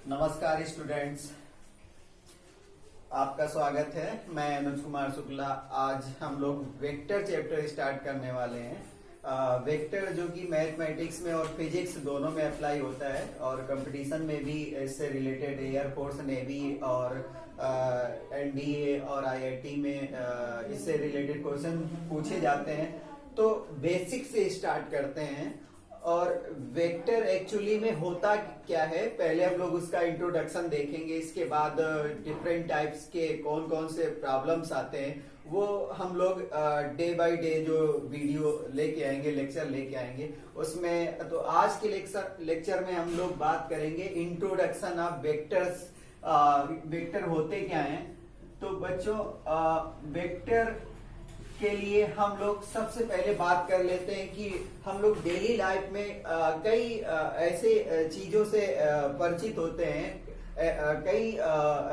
नमस्कार स्टूडेंट्स, आपका स्वागत है। मैं अनुज कुमार शुक्ला। आज हम लोग वेक्टर चैप्टर स्टार्ट करने वाले हैं। वेक्टर जो कि मैथमेटिक्स में और फिजिक्स दोनों में अप्लाई होता है और कंपटीशन में भी इससे रिलेटेड एयरफोर्स, नेवी और एनडीए और आईआईटी में इससे रिलेटेड क्वेश्चन पूछे जाते हैं। तो बेसिक से स्टार्ट करते हैं। और वेक्टर एक्चुअली में होता क्या है, पहले हम लोग उसका इंट्रोडक्शन देखेंगे। इसके बाद डिफरेंट टाइप्स के कौन कौन से प्रॉब्लम्स आते हैं वो हम लोग डे बाय डे जो वीडियो लेके आएंगे, लेक्चर लेके आएंगे उसमें। तो आज के लेक्चर में हम लोग बात करेंगे इंट्रोडक्शन ऑफ वेक्टर्स। वेक्टर होते क्या हैं। तो बच्चों, वेक्टर के लिए हम लोग सबसे पहले बात कर लेते हैं कि हम लोग डेली लाइफ में कई ऐसे चीजों से परिचित होते हैं। कई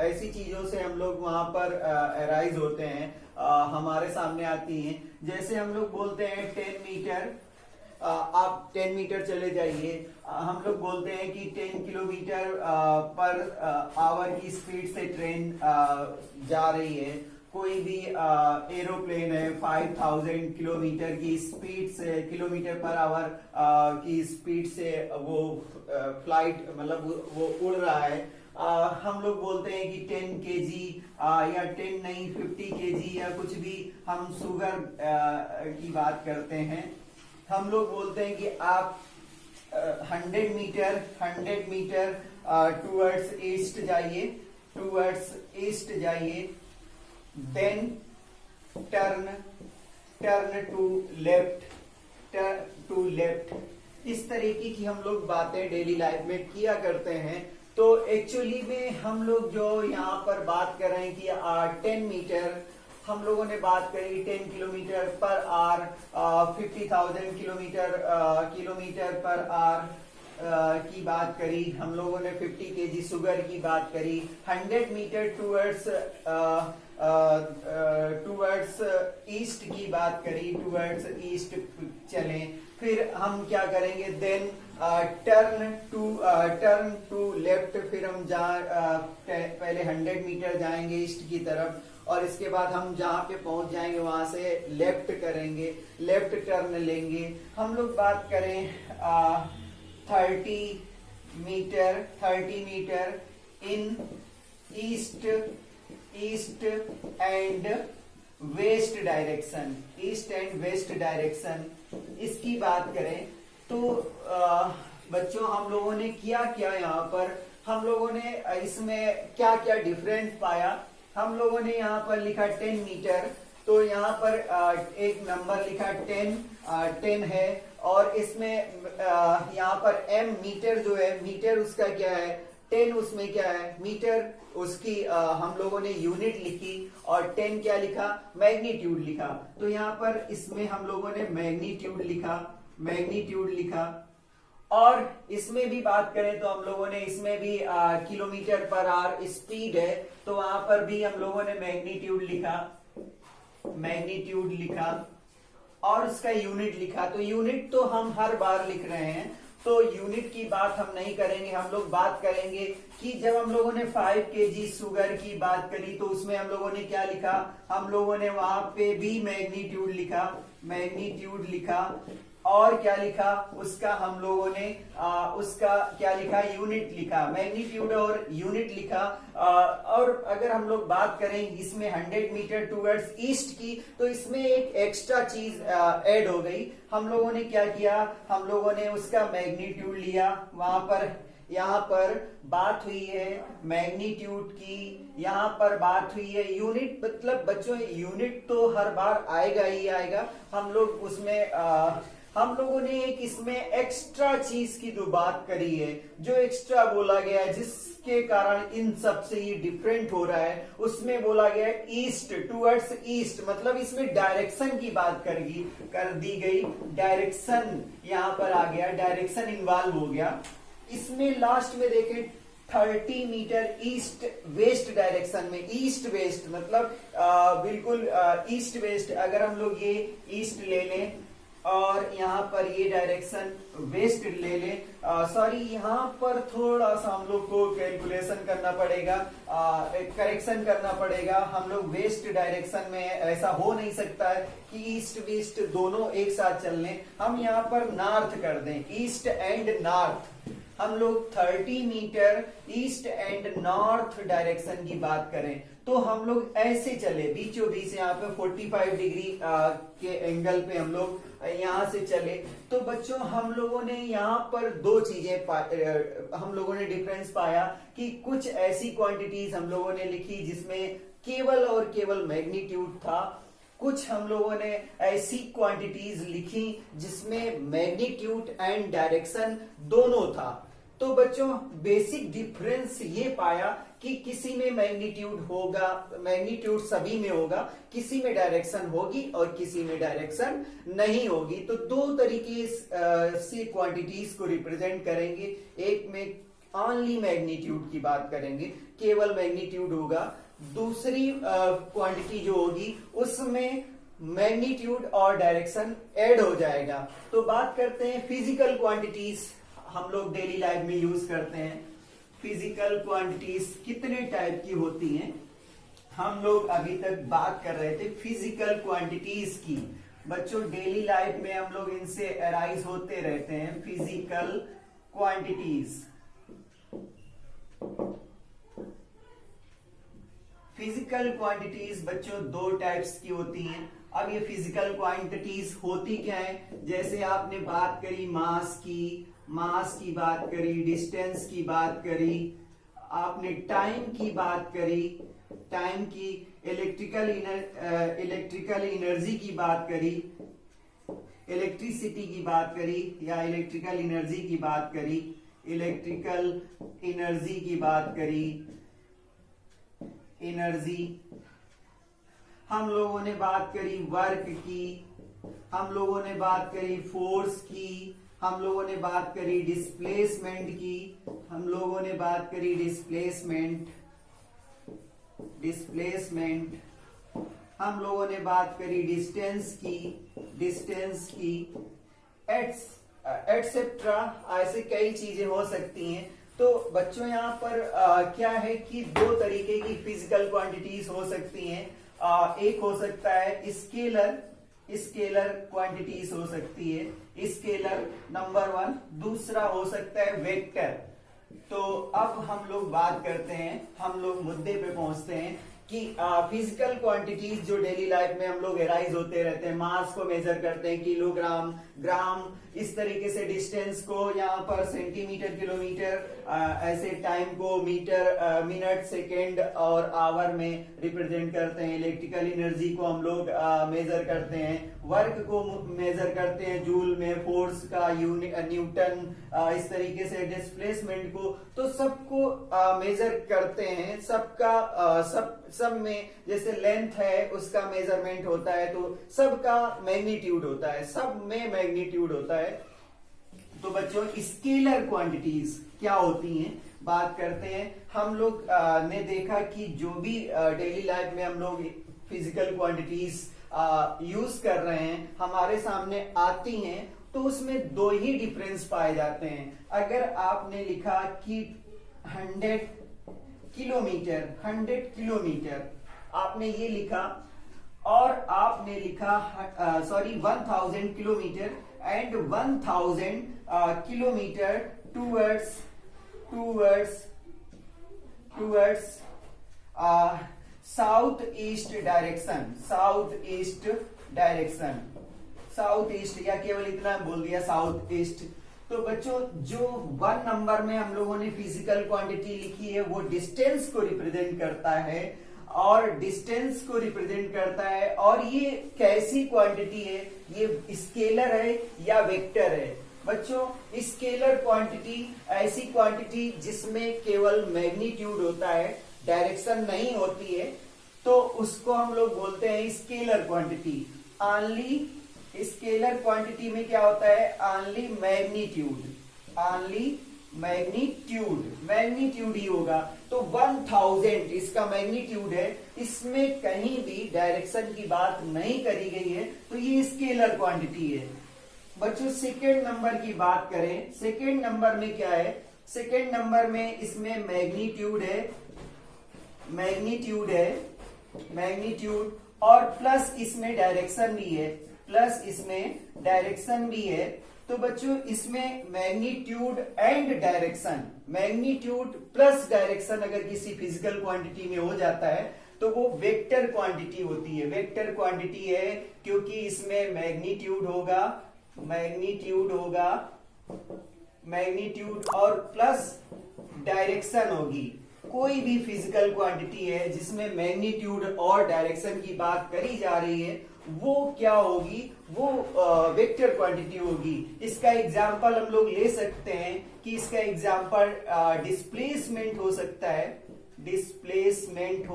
ऐसी चीजों से हम लोग वहां पर अराइज होते हैं, हमारे सामने आती हैं। जैसे हम लोग बोलते हैं 10 मीटर, आप 10 मीटर चले जाइए। हम लोग बोलते हैं कि 10 किलोमीटर पर आवर की स्पीड से ट्रेन जा रही है। कोई भी एरोप्लेन है 5000 किलोमीटर की स्पीड से, किलोमीटर पर आवर की स्पीड से वो फ्लाइट, मतलब वो उड़ रहा है। हम लोग बोलते हैं कि 10 केजी या 10 नहीं 50 केजी या कुछ भी हम शुगर की बात करते हैं। हम लोग बोलते हैं कि आप 100 मीटर टूवर्ड्स ईस्ट जाइए, टूवर्ड्स ईस्ट जाइए। Then turn to left. इस तरीके की हम लोग बातें डेली लाइफ में किया करते हैं। तो एक्चुअली में हम लोग जो यहाँ पर बात कर रहे हैं कि 10 मीटर हम लोगों ने बात करी, 10 kilometre per hour, 50,000 kilometre per hour की बात करी। हम लोगों ने 50 केजी शुगर की बात करी। 100 मीटर टूवर्ड्स ईस्ट की बात करी, टूवर्ड्स ईस्ट चलें। फिर हम क्या करेंगे, देन टर्न टू लेफ्ट। फिर हम पहले 100 मीटर जाएंगे ईस्ट की तरफ और इसके बाद हम जहाँ पे पहुंच जाएंगे वहां से लेफ्ट करेंगे, लेफ्ट टर्न लेंगे। हम लोग बात करें 30 metre in east and west direction, east and west direction इसकी बात करें तो बच्चों हम लोगों ने क्या किया यहाँ पर, हम लोगों ने इसमें क्या क्या डिफरेंस पाया। हम लोगों ने यहाँ पर लिखा 10 मीटर, तो यहाँ पर एक नंबर लिखा 10 है। और इसमें यहाँ पर m मीटर जो है, मीटर उसका क्या है, 10 उसमें क्या है मीटर, उसकी हम लोगों ने यूनिट लिखी। और 10 क्या लिखा, मैग्नीट्यूड लिखा। तो यहाँ पर इसमें हम लोगों ने मैग्नीट्यूड लिखा। और इसमें भी बात करें तो हम लोगों ने इसमें भी किलोमीटर पर आवर स्पीड है, तो वहां पर भी हम लोगों ने मैग्नीट्यूड लिखा और उसका यूनिट लिखा। तो यूनिट तो हम हर बार लिख रहे हैं, तो यूनिट की बात हम नहीं करेंगे। हम लोग बात करेंगे कि जब हम लोगों ने 5 केजी शुगर की बात करी तो उसमें हम लोगों ने क्या लिखा, हम लोगों ने वहां पे भी मैग्नीट्यूड लिखा। और क्या लिखा, उसका हम लोगों ने उसका क्या लिखा, यूनिट लिखा। मैग्नीट्यूड और यूनिट लिखा। और अगर हम लोग बात करें इसमें 100 मीटर टूवर्ड्स ईस्ट की, तो इसमें एक एक्स्ट्रा चीज ऐड हो गई। हम लोगों ने क्या किया, हम लोगों ने उसका मैग्नीट्यूड लिया। वहां पर यहाँ पर बात हुई है मैग्नीट्यूड की, यहाँ पर बात हुई है यूनिट। मतलब बच्चों यूनिट तो हर बार आएगा ही आएगा। हम लोग उसमें हम लोगों ने एक इसमें एक्स्ट्रा चीज की जो बात करी है, जो एक्स्ट्रा बोला गया है जिसके कारण इन सब से ये डिफरेंट हो रहा है, उसमें बोला गया है ईस्ट, टूवर्ड्स ईस्ट। मतलब इसमें डायरेक्शन की बात कर दी गई। डायरेक्शन यहाँ पर आ गया, डायरेक्शन इन्वॉल्व हो गया। इसमें लास्ट में देखें 30 मीटर ईस्ट वेस्ट डायरेक्शन में, ईस्ट वेस्ट मतलब बिल्कुल ईस्ट वेस्ट। अगर हम लोग ये ईस्ट ले लें और यहाँ पर ये डायरेक्शन वेस्ट ले ले। सॉरी, यहाँ पर थोड़ा सा हम लोग को कैलकुलेशन करना पड़ेगा, करेक्शन करना पड़ेगा। हम लोग वेस्ट डायरेक्शन में ऐसा हो नहीं सकता है कि ईस्ट वेस्ट दोनों एक साथ चल लें। हम यहाँ पर नॉर्थ कर दें, ईस्ट एंड नॉर्थ। हम लोग 30 metre east and north direction की बात करें तो हम लोग ऐसे चले, बीचों बीच यहाँ पे 45 डिग्री के एंगल पे हम लोग यहाँ से चले। तो बच्चों हम लोगों ने यहाँ पर दो चीजें हम लोगों ने डिफरेंस पाया कि कुछ ऐसी क्वांटिटीज हम लोगों ने लिखी जिसमें केवल और केवल मैग्नीट्यूड था, कुछ हम लोगों ने ऐसी क्वांटिटीज लिखी जिसमें मैग्नीट्यूड एंड डायरेक्शन दोनों था। तो बच्चों बेसिक डिफरेंस ये पाया कि किसी में मैग्नीट्यूड होगा, मैग्नीट्यूड सभी में होगा, किसी में डायरेक्शन होगी और किसी में डायरेक्शन नहीं होगी। तो दो तरीके से क्वांटिटीज को रिप्रेजेंट करेंगे। एक में ओनली मैग्नीट्यूड की बात करेंगे, केवल मैग्नीट्यूड होगा। दूसरी क्वांटिटी जो होगी उसमें मैग्नीट्यूड और डायरेक्शन ऐड हो जाएगा। तो बात करते हैं फिजिकल क्वांटिटीज हम लोग डेली लाइफ में यूज करते हैं। फिजिकल क्वांटिटीज कितने टाइप की होती हैं? हम लोग अभी तक बात कर रहे थे फिजिकल क्वांटिटीज की। बच्चों डेली लाइफ में हम लोग इनसे अराइज होते रहते हैं। फिजिकल क्वांटिटीज, फिजिकल क्वांटिटीज बच्चों दो टाइप्स की होती हैं। अब ये फिजिकल क्वांटिटीज होती क्या है? जैसे आपने बात करी मास की बात करी, डिस्टेंस की बात करी, आपने टाइम की बात करी, टाइम की, इलेक्ट्रिकल एनर्जी की बात करी, इलेक्ट्रिसिटी की बात करी या इलेक्ट्रिकल एनर्जी की बात करी, इलेक्ट्रिकल एनर्जी की बात करी, एनर्जी। हम लोगों ने बात करी वर्क की, हम लोगों ने बात करी फोर्स की, हम लोगों ने बात करी डिस्प्लेसमेंट की, हम लोगों ने बात करी डिस्प्लेसमेंट, हम लोगों ने बात करी डिस्टेंस की, एटसेट्रा। ऐसे कई चीजें हो सकती हैं। तो बच्चों यहाँ पर क्या है कि दो तरीके की फिजिकल क्वांटिटीज हो सकती हैं। एक हो सकता है स्केलर क्वांटिटीज हो सकती है, स्केलर नंबर 1। दूसरा हो सकता है वेक्टर। तो अब हम लोग बात करते हैं, हम लोग मुद्दे पे पहुंचते हैं कि फिजिकल क्वांटिटीज जो डेली लाइफ में हम लोग एराइज होते रहते हैं। मास को मेजर करते हैं, किलोग्राम, ग्राम, इस तरीके से डिस्टेंस को यहाँ पर सेंटीमीटर, किलोमीटर, ऐसे टाइम को मीटर, मिनट, सेकेंड और आवर में रिप्रेजेंट करते हैं। इलेक्ट्रिकल एनर्जी को हम लोग मेजर करते हैं, वर्क को मेजर करते हैं जूल में, फोर्स का न्यूटन, इस तरीके से डिस्प्लेसमेंट को, तो सबको मेजर करते हैं। सबका सब में जैसे लेंथ है उसका मेजरमेंट होता है, तो सबका मैग्नीट्यूड होता है, सब में मैग्नीट्यूड होता है। तो बच्चों स्केलर क्वांटिटीज क्या होती हैं बात करते हैं। हम लोग ने देखा कि जो भी डेली लाइफ में हम लोग फिजिकल क्वांटिटीज यूज कर रहे हैं, हमारे सामने आती हैं, तो उसमें दो ही डिफरेंस पाए जाते हैं। अगर आपने लिखा कि 100 किलोमीटर आपने ये लिखा, और आपने लिखा 1000 kilometre and 1000 kilometre towards south east या केवल इतना बोल दिया साउथ ईस्ट। तो बच्चों जो 1 नंबर में हम लोगों ने फिजिकल क्वांटिटी लिखी है वो डिस्टेंस को रिप्रेजेंट करता है, और ये कैसी क्वांटिटी है? ये स्केलर है या वेक्टर है? बच्चों स्केलर क्वांटिटी ऐसी क्वांटिटी जिसमें केवल मैग्नीट्यूड होता है, डायरेक्शन नहीं होती है, तो उसको हम लोग बोलते हैं scalar quantity. Only scalar quantity में क्या होता है? ओनली मैग्नीट्यूड ही होगा। तो 1000 इसका मैग्नीट्यूड है, इसमें कहीं भी डायरेक्शन की बात नहीं करी गई है, तो ये स्केलर क्वांटिटी है। बच्चों सेकेंड नंबर की बात करें, सेकेंड नंबर में क्या है, सेकेंड नंबर में इसमें मैग्नीट्यूड है, मैग्नीट्यूड और प्लस इसमें डायरेक्शन भी है, प्लस इसमें डायरेक्शन भी है। तो बच्चों इसमें magnitude and direction, magnitude plus direction अगर किसी फिजिकल क्वांटिटी में हो जाता है तो वो वेक्टर क्वांटिटी होती है, वेक्टर क्वांटिटी है, क्योंकि इसमें मैग्नीट्यूड और प्लस डायरेक्शन होगी। कोई भी फिजिकल क्वांटिटी है जिसमें मैग्नीट्यूड और डायरेक्शन की बात करी जा रही है वो क्या होगी, वो वेक्टर क्वांटिटी होगी। इसका एग्जांपल हम लोग ले सकते हैं कि इसका एग्जांपल डिस्प्लेसमेंट हो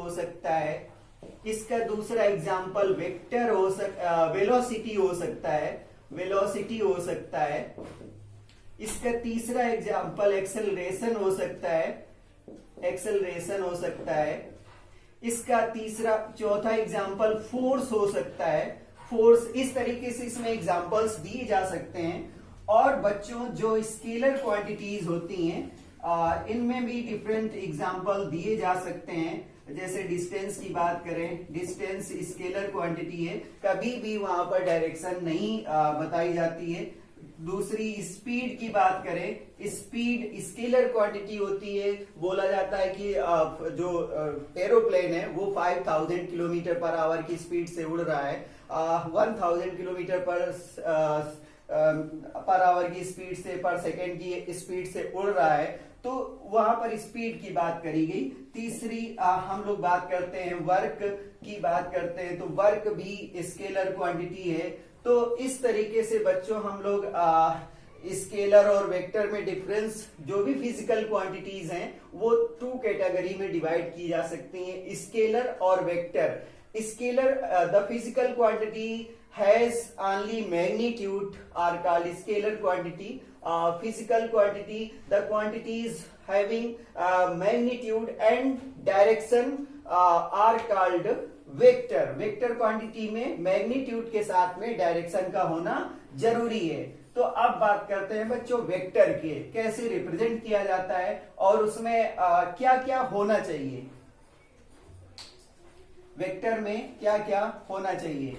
सकता है, इसका दूसरा एग्जांपल वेक्टर वेलोसिटी हो सकता है, इसका तीसरा एग्जांपल एक्सेलरेशन हो सकता है, इसका चौथा एग्जाम्पल फोर्स हो सकता है, फोर्स। इस तरीके से इसमें एग्जाम्पल्स दिए जा सकते हैं। और बच्चों जो स्केलर क्वांटिटीज होती हैं इनमें भी डिफरेंट एग्जाम्पल दिए जा सकते हैं। जैसे डिस्टेंस की बात करें, डिस्टेंस स्केलर क्वांटिटी है, कभी भी वहां पर डायरेक्शन नहीं बताई जाती है। दूसरी स्पीड की बात करें, स्पीड स्केलर क्वांटिटी होती है। बोला जाता है कि जो एरोप्लेन है वो 5000 किलोमीटर पर आवर की स्पीड से उड़ रहा है, 1000 किलोमीटर पर आवर की स्पीड से, पर सेकेंड की स्पीड से उड़ रहा है, तो वहां पर स्पीड की बात करी गई। तीसरी हम लोग बात करते हैं वर्क की बात करते हैं, तो वर्क भी स्केलर क्वांटिटी है। तो इस तरीके से बच्चों हम लोग स्केलर और वेक्टर में डिफरेंस, जो भी फिजिकल क्वांटिटीज हैं वो 2 कैटेगरी में डिवाइड की जा सकती हैं, स्केलर और vector. Scalar the physical quantity has only magnitude are called scalar quantity. Physical quantity the quantities having magnitude and direction are called vector. Vector quantity में मैग्नीट्यूड के साथ में डायरेक्शन का होना जरूरी है। तो अब बात करते हैं बच्चों वेक्टर के, कैसे रिप्रेजेंट किया जाता है और उसमें क्या क्या होना चाहिए, वेक्टर में क्या क्या होना चाहिए।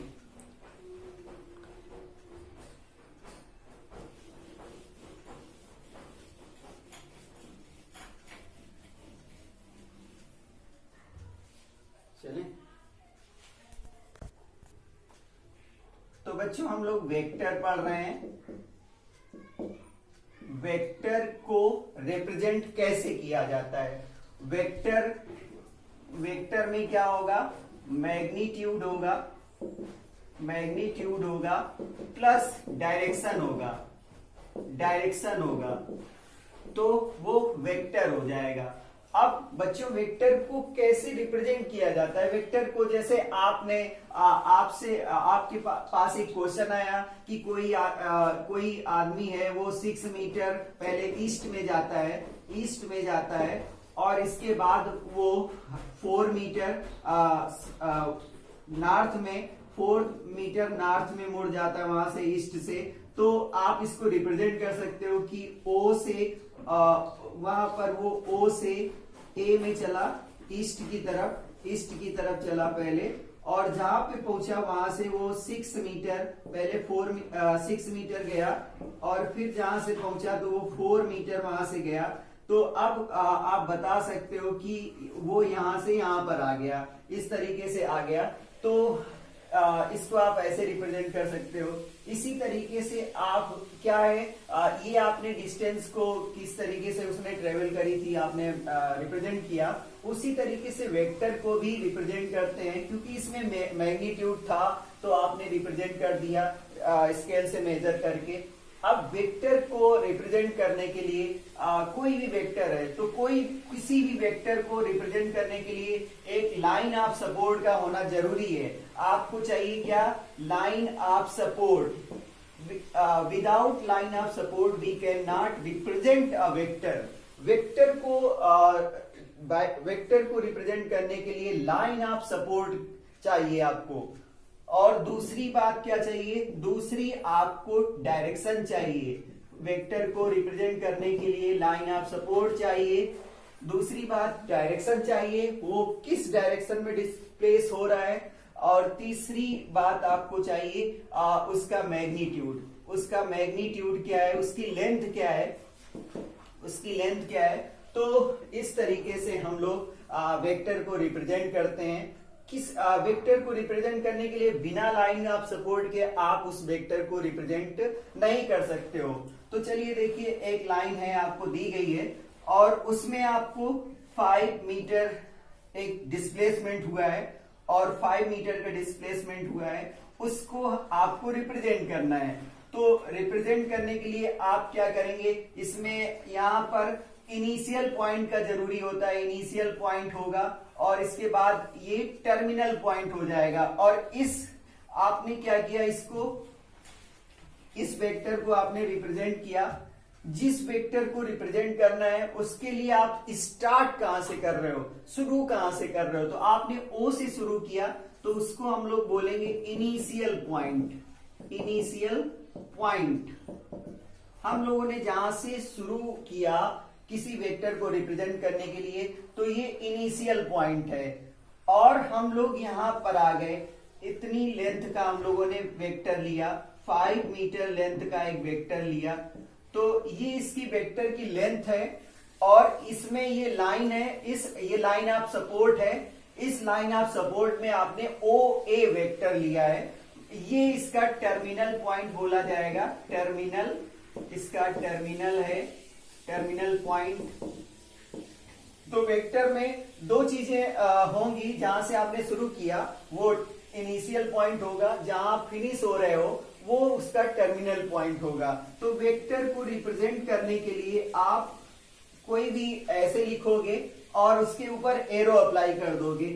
चलें, तो बच्चों हम लोग वेक्टर पढ़ रहे हैं। वेक्टर को रिप्रेजेंट कैसे किया जाता है, वेक्टर में क्या होगा, मैग्नीट्यूड होगा प्लस डायरेक्शन होगा, तो वो वेक्टर हो जाएगा। अब बच्चों वेक्टर को कैसे रिप्रेजेंट किया जाता है, वेक्टर को जैसे आपने आपके पास एक क्वेश्चन आया कि कोई आदमी है वो 6 मीटर पहले ईस्ट में जाता है और इसके बाद वो 4 मीटर नॉर्थ में मुड़ जाता है, वहां से ईस्ट से। तो आप इसको रिप्रेजेंट कर सकते हो कि ओ से वहां पर वो ओ से ए में चला, ईस्ट की तरफ चला पहले, और जहां पे पहुंचा वहां से वो 6 मीटर पहले 6 मीटर गया, और फिर जहां से पहुंचा तो वो 4 मीटर वहां से गया। तो अब आप बता सकते हो कि वो यहां से यहां पर आ गया, इस तरीके से आ गया। तो इसको आप ऐसे रिप्रेजेंट कर सकते हो। इसी तरीके से आप क्या है, ये आपने डिस्टेंस को किस तरीके से उसने ट्रेवल करी थी आपने रिप्रेजेंट किया, उसी तरीके से वेक्टर को भी रिप्रेजेंट करते हैं। क्योंकि इसमें मैग्नीट्यूड था तो आपने रिप्रेजेंट कर दिया स्केल से मेजर करके। अब वेक्टर को रिप्रेजेंट करने के लिए कोई भी वेक्टर है तो किसी भी वेक्टर को रिप्रेजेंट करने के लिए एक लाइन ऑफ सपोर्ट का होना जरूरी है। आपको चाहिए क्या, line of support. Without line of support we can not represent a vector. Vector को रिप्रेजेंट करने के लिए लाइन ऑफ सपोर्ट चाहिए आपको। और दूसरी बात क्या चाहिए, दूसरी आपको डायरेक्शन चाहिए, वेक्टर को रिप्रेजेंट करने के लिए लाइन ऑफ सपोर्ट चाहिए। दूसरी बात डायरेक्शन चाहिए, वो किस डायरेक्शन में डिस्प्लेस हो रहा है। और तीसरी बात आपको चाहिए उसका मैग्नीट्यूड, उसका मैग्नीट्यूड क्या है, उसकी लेंथ क्या है, उसकी लेंथ क्या है। तो इस तरीके से हम लोग वेक्टर को रिप्रेजेंट करते हैं। किस वेक्टर को रिप्रेजेंट करने के लिए बिना लाइन ऑफ सपोर्ट के आप उस वेक्टर को रिप्रेजेंट नहीं कर सकते हो। तो चलिए देखिए, एक लाइन है आपको दी गई है और उसमें आपको 5 मीटर एक डिस्प्लेसमेंट हुआ है और 5 मीटर का डिस्प्लेसमेंट हुआ है, उसको आपको रिप्रेजेंट करना है। तो रिप्रेजेंट करने के लिए आप क्या करेंगे, इसमें यहाँ पर इनिशियल पॉइंट का जरूरी होता है, इनिशियल पॉइंट होगा और इसके बाद ये टर्मिनल पॉइंट हो जाएगा। और इस आपने क्या किया, इसको इस वेक्टर को आपने रिप्रेजेंट किया। जिस वेक्टर को रिप्रेजेंट करना है उसके लिए आप स्टार्ट कहां से कर रहे हो, शुरू कहां से कर रहे हो। तो आपने ओ से शुरू किया तो उसको हम लोग बोलेंगे इनिशियल पॉइंट। इनिशियल पॉइंट हम लोगों ने जहां से शुरू किया किसी वेक्टर को रिप्रेजेंट करने के लिए, तो ये इनिशियल पॉइंट है। और हम लोग यहां पर आ गए, इतनी लेंथ का हम लोगों ने वेक्टर लिया, 5 मीटर लेंथ का एक वेक्टर लिया। तो ये इसकी वेक्टर की लेंथ है और इसमें ये लाइन है, ये लाइन ऑफ सपोर्ट है। इस लाइन ऑफ सपोर्ट में आपने ओ ए वेक्टर लिया है, ये इसका टर्मिनल पॉइंट बोला जाएगा। टर्मिनल, इसका टर्मिनल है, टर्मिनल पॉइंट। तो वेक्टर में दो चीजें होंगी, जहां से आपने शुरू किया वो इनिशियल पॉइंट होगा, जहां आप फिनिश हो रहे हो वो उसका टर्मिनल पॉइंट होगा। तो वेक्टर को रिप्रेजेंट करने के लिए आप कोई भी ऐसे लिखोगे और उसके ऊपर एरो अप्लाई कर दोगे,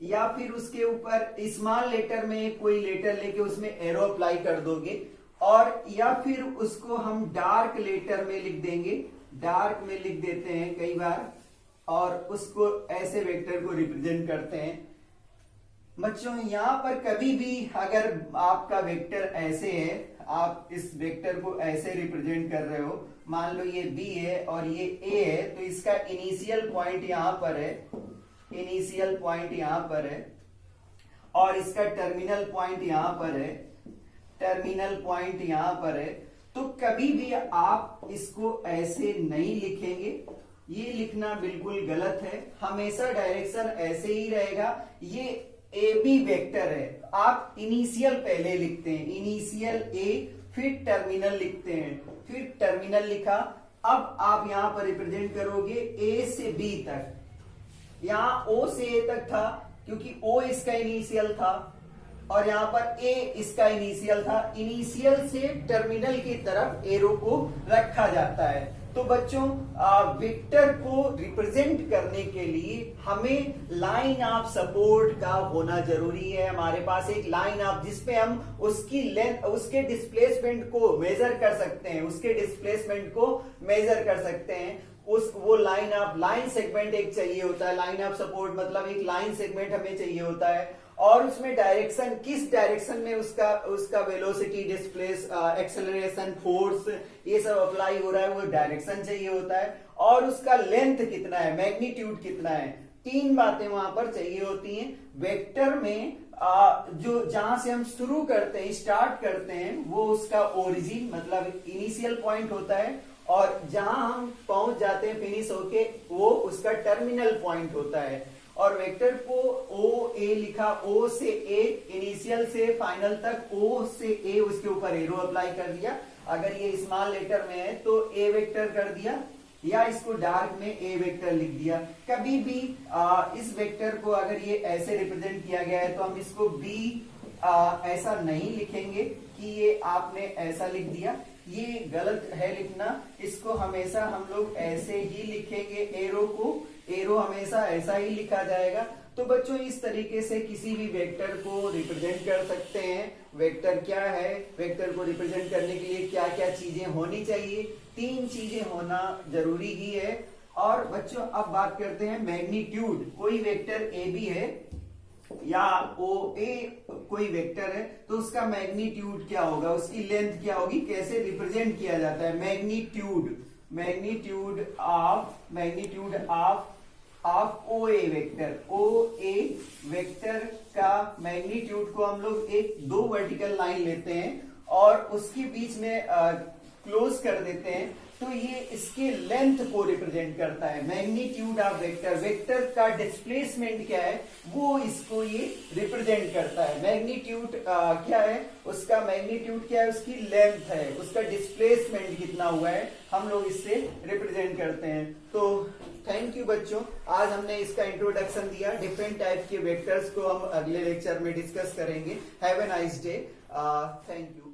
या फिर उसके ऊपर स्मॉल लेटर में कोई लेटर लेके उसमें एरो अप्लाई कर दोगे, और या फिर उसको हम डार्क लेटर में लिख देंगे, डार्क में लिख देते हैं कई बार, और उसको ऐसे वेक्टर को रिप्रेजेंट करते हैं। बच्चों यहां पर कभी भी अगर आपका वेक्टर ऐसे है, आप इस वेक्टर को ऐसे रिप्रेजेंट कर रहे हो, मान लो ये बी है और ये ए है, तो इसका इनिशियल पॉइंट यहां पर है, इनिशियल पॉइंट यहां पर है और इसका टर्मिनल पॉइंट यहां पर है, टर्मिनल पॉइंट यहां पर है। तो कभी भी आप इसको ऐसे नहीं लिखेंगे, ये लिखना बिल्कुल गलत है। हमेशा डायरेक्शन ऐसे ही रहेगा। ये ए बी वेक्टर है, आप इनिशियल पहले लिखते हैं, इनिशियल ए, फिर टर्मिनल लिखते हैं, फिर टर्मिनल लिखा। अब आप यहां पर रिप्रेजेंट करोगे ए से बी तक, यहां ओ से ए तक था क्योंकि ओ इसका इनिशियल था और यहां पर ए इसका इनिशियल था। इनिशियल से टर्मिनल की तरफ एरो को रखा जाता है। तो बच्चों वेक्टर को रिप्रेजेंट करने के लिए हमें लाइन ऑफ सपोर्ट का होना जरूरी है। हमारे पास एक लाइन ऑफ, जिसपे हम उसकी लेंथ, उसके डिस्प्लेसमेंट को मेजर कर सकते हैं, उसके डिस्प्लेसमेंट को मेजर कर सकते हैं। वो लाइन ऑफ, लाइन सेगमेंट एक चाहिए होता है। लाइन ऑफ सपोर्ट मतलब एक लाइन सेगमेंट हमें चाहिए होता है और उसमें डायरेक्शन, किस डायरेक्शन में उसका वेलोसिटी, डिस्प्लेस, एक्सेलरेशन, फोर्स, ये सब अप्लाई हो रहा है, वो डायरेक्शन चाहिए होता है। और उसका लेंथ कितना है, मैग्नीट्यूड कितना है, 3 बातें वहां पर चाहिए होती हैं। वेक्टर में जो जहां से हम शुरू करते हैं, स्टार्ट करते हैं, वो उसका ओरिजिन मतलब इनिशियल पॉइंट होता है, और जहां हम पहुंच जाते हैं फिनिश होके, वो उसका टर्मिनल पॉइंट होता है। और वेक्टर को ओ ए लिखा, ओ से ए, इनिशियल से फाइनल तक, ओ से ए, उसके ऊपर एरो अप्लाई कर दिया। अगर ये स्मॉल लेटर में है तो ए वेक्टर कर दिया, या इसको डार्क में ए वेक्टर लिख दिया। कभी भी इस वेक्टर को अगर ये ऐसे रिप्रेजेंट किया गया है तो हम इसको बी ऐसा नहीं लिखेंगे कि ये आपने ऐसा लिख दिया, ये गलत है लिखना। इसको हमेशा हम लोग ऐसे ही लिखेंगे, एरो को, एरो हमेशा ऐसा ही लिखा जाएगा। तो बच्चों इस तरीके से किसी भी वेक्टर को रिप्रेजेंट कर सकते हैं। वेक्टर क्या है, वेक्टर को रिप्रेजेंट करने के लिए क्या क्या चीजें होनी चाहिए, 3 चीजें होना जरूरी ही है। और बच्चों अब बात करते हैं मैग्नीट्यूड। कोई वेक्टर ए बी है, या ओ ए कोई वेक्टर है तो उसका मैग्नीट्यूड क्या होगा, उसकी लेंथ क्या होगी, कैसे रिप्रेजेंट किया जाता है। Magnitude of O A vector, O A vector का मैग्नीट्यूड को हम लोग एक दो वर्टिकल लाइन लेते हैं और उसके बीच में क्लोज कर देते हैं, तो ये इसके लेंथ को रिप्रेजेंट करता है। मैग्नीट्यूड ऑफ वेक्टर, वेक्टर का डिस्प्लेसमेंट क्या है वो इसको ये रिप्रेजेंट करता है। मैग्नीट्यूड क्या है, उसका मैग्नीट्यूड क्या है, उसकी लेंथ है, उसका डिस्प्लेसमेंट कितना हुआ है, हम लोग इससे रिप्रेजेंट करते हैं। तो थैंक यू बच्चों, आज हमने इसका इंट्रोडक्शन दिया। डिफरेंट टाइप के वेक्टर्स को हम अगले लेक्चर में डिस्कस करेंगे। Have a nice day, thank you.